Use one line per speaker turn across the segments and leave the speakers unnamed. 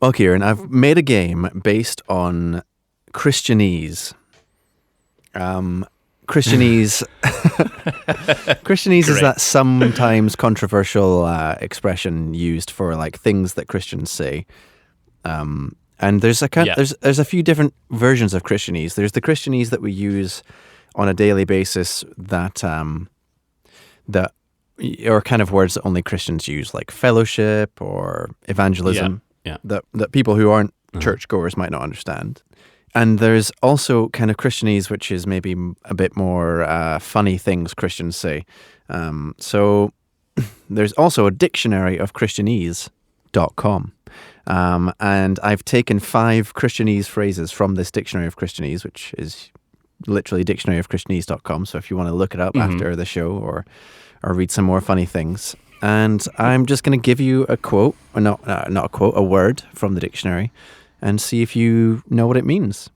Well, Cieran, I've made a game based on Christianese. Christianese, Christianese is
Great.
that sometimes controversial expression used for like things that Christians say. And there's
Yeah.
there's a few different versions of Christianese. There's the Christianese that we use on a daily basis that are kind of words that only Christians use, like fellowship or evangelism,
Yeah.
that people who aren't churchgoers might not understand. And there's also kind of Christianese, which is maybe a bit more funny things Christians say. So there's also a dictionary of Christianese.com. And I've taken 5 Christianese phrases from this dictionary of Christianese, which is literally dictionaryofchristianese.com. So if you want to look it up after the show or read some more funny things. And I'm just going to give you a quote, or not a quote, a word from the dictionary, and see if you know what it means.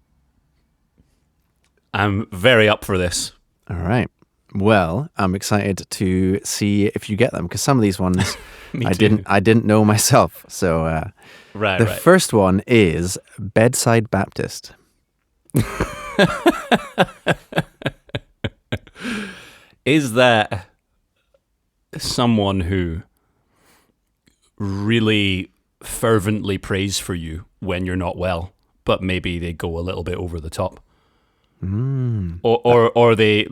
I'm very up for this.
All right. Well, I'm excited to see if you get them, because some of these ones
Me
I
too.
didn't know myself. So
Right.
the first one is bedside Baptist.
Is that someone who really fervently prays for you when you're not well, but maybe they go a little bit over the top? Or they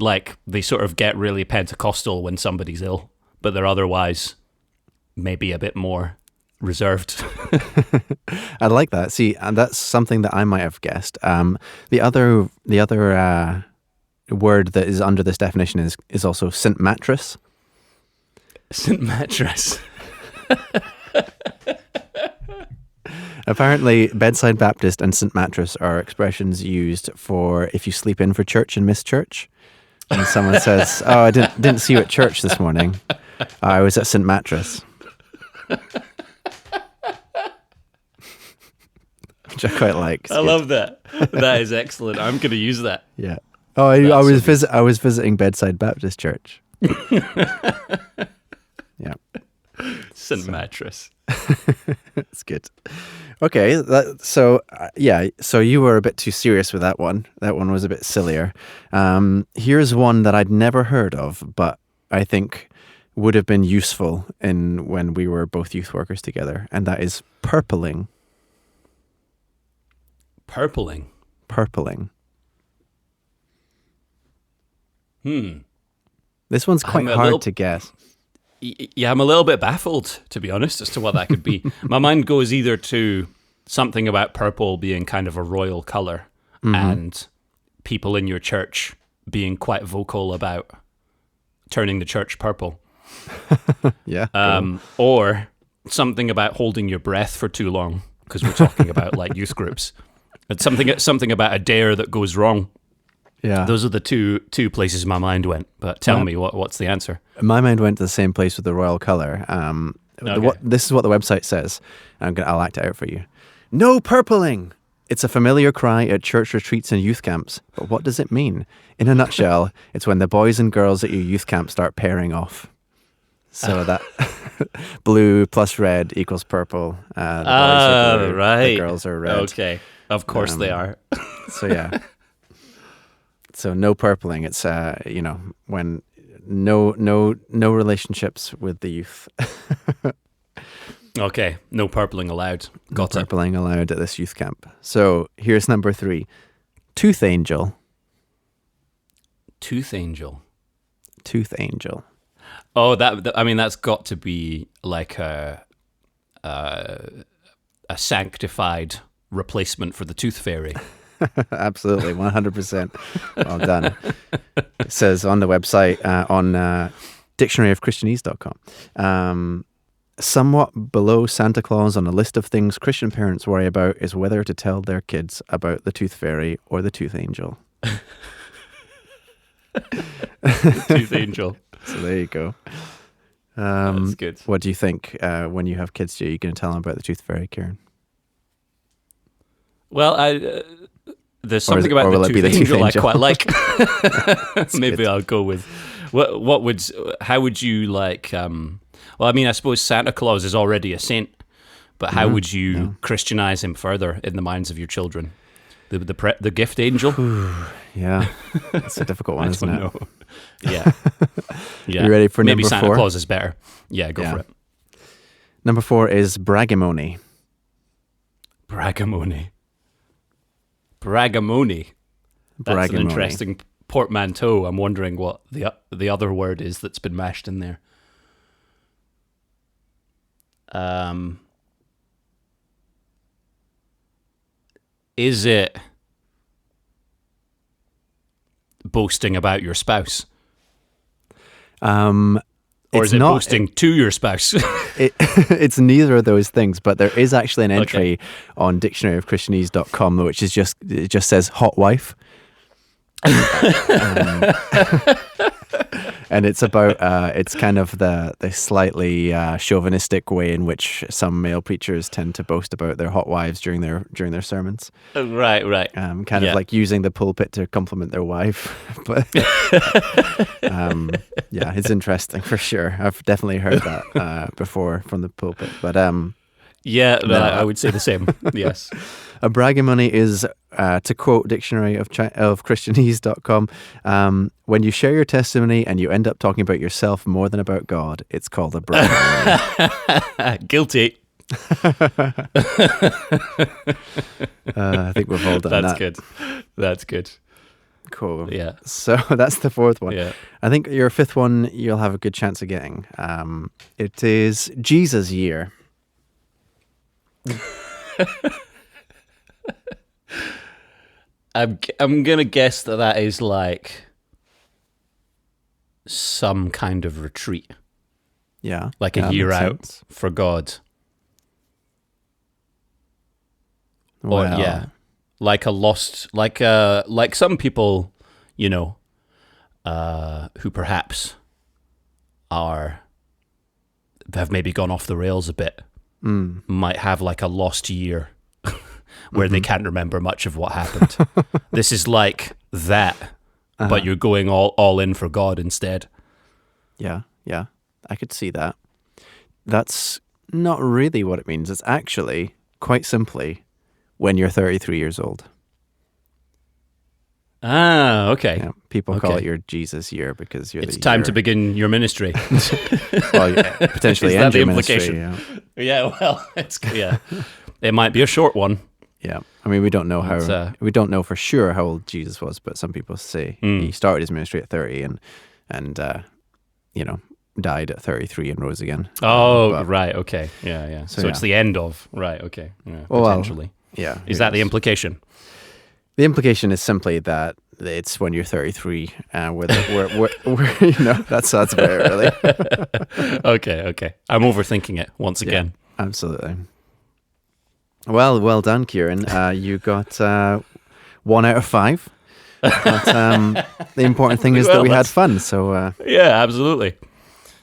sort of get really Pentecostal when somebody's ill, but they're otherwise maybe a bit more reserved.
I like that. See, and that's something that I might have guessed. The other word that is under this definition is also St. Mattress.
St. Mattress.
Apparently, bedside Baptist and St. Mattress are expressions used for if you sleep in for church and miss church. And someone says, "Oh, I didn't see you at church this morning. I was at St. Mattress." Which I quite like. It's
I
good.
love that. That is excellent. I'm going to use that.
Yeah. Oh, I was visiting Bedside Baptist Church. Yeah.
St. Mattress.
It's good. Okay, so you were a bit too serious with that one. That one was a bit sillier. Here's one that I'd never heard of, but I think would have been useful in when we were both youth workers together, and that is purpling.
Purpling.
Purpling.
Hmm.
This one's quite
I'm a
hard
little-
to guess.
Yeah, I'm a little bit baffled, to be honest, as to what that could be. My mind goes either to something about purple being kind of a royal color and people in your church being quite vocal about turning the church purple.
Yeah.
Or something about holding your breath for too long, because we're talking about like youth groups. It's something about a dare that goes wrong.
Yeah.
Those are the two places my mind went. But tell me, what's the answer?
My mind went to the same place with the royal colour.
Okay.
This is what the website says. I'll act it out for you. No purpling! It's a familiar cry at church retreats and youth camps. But what does it mean? In a nutshell, it's when the boys and girls at your youth camp start pairing off. So that blue plus red equals purple. The boys are blue,
right.
The girls are red.
Okay, of course they are.
So yeah. So no purpling. It's when no relationships with the youth.
Okay, no purpling allowed.
No
Got it.
purpling allowed at this youth camp. So here's number 3. Tooth angel.
Tooth angel.
Tooth angel.
Oh, that's got to be like a sanctified replacement for the tooth fairy.
Absolutely, 100%. Well done. It says on the website, on dictionaryofchristianese.com, somewhat below Santa Claus on a list of things Christian parents worry about is whether to tell their kids about the tooth fairy or the tooth angel.
Tooth angel.
So there you go.
That's good.
What do you think when you have kids? Are you going to tell them about the tooth fairy, Cieran?
Well, there's something
or
about
will
the
it be
tooth
the tooth
angel I
angel?
quite like. Maybe
good.
I'll go with how would you like? Well, I mean, I suppose Santa Claus is already a saint, But how would you Christianize him further in the minds of your children? The gift angel?
Yeah, it's a difficult one, isn't it?
Yeah.
You ready for
Maybe
number
Santa
4?
Claus is better. Yeah, go for it.
Number 4 is braggamony.
Braggamony. That's an interesting portmanteau. I'm wondering what the other word is that's been mashed in there. Is it boasting about your spouse? Or is it boasting to your spouse?
It's neither of those things, but there is actually an entry on dictionaryofchristianese.com which is it just says hot wife. And it's about it's kind of the slightly chauvinistic way in which some male preachers tend to boast about their hot wives during their sermons.
Right.
Kind of like using the pulpit to compliment their wife. But yeah, it's interesting for sure. I've definitely heard that before from the pulpit. But
yeah, I would say the same. Yes.
A braggamony is, to quote dictionary of Christianese.com, when you share your testimony and you end up talking about yourself more than about God, it's called a braggamony.
Guilty.
I think we've all done that.
That's good.
Cool.
Yeah.
So that's the 4th one.
Yeah.
I think your 5th one you'll have a good chance of getting. It is Jesus Year.
I'm gonna guess that is like some kind of retreat.
Yeah.
Like a year out
sense.
for God.
Well,
or like a lost, like some people, who perhaps have maybe gone off the rails a bit, might have like a lost year where they can't remember much of what happened. This is like that, but you're going all in for God instead.
Yeah, I could see that. That's not really what it means. It's actually, quite simply, when you're 33 years old.
Ah, okay.
Yeah, people call it your Jesus year because
it's time to begin your ministry.
Well, potentially end your ministry.
Yeah, well, it might be a short one.
Yeah, I mean, we don't know we don't know for sure how old Jesus was, but some people say he started his ministry at 30 and died at 33 and rose again.
Oh, right, okay, yeah. So it's the end of, right, okay, yeah, potentially.
Yeah.
Is that the implication?
The implication is simply that it's when you're 33, we're that's about it, really.
Okay. I'm overthinking it once again.
Absolutely. Well done, Cieran. You got 1 out of 5. But the important thing is that we had fun. So
yeah, absolutely.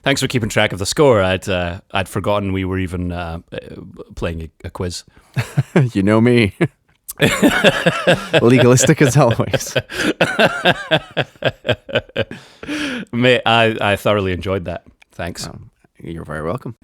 Thanks for keeping track of the score. I'd forgotten we were even playing a quiz.
You know me. Legalistic as always.
Mate, I thoroughly enjoyed that. Thanks.
You're very welcome.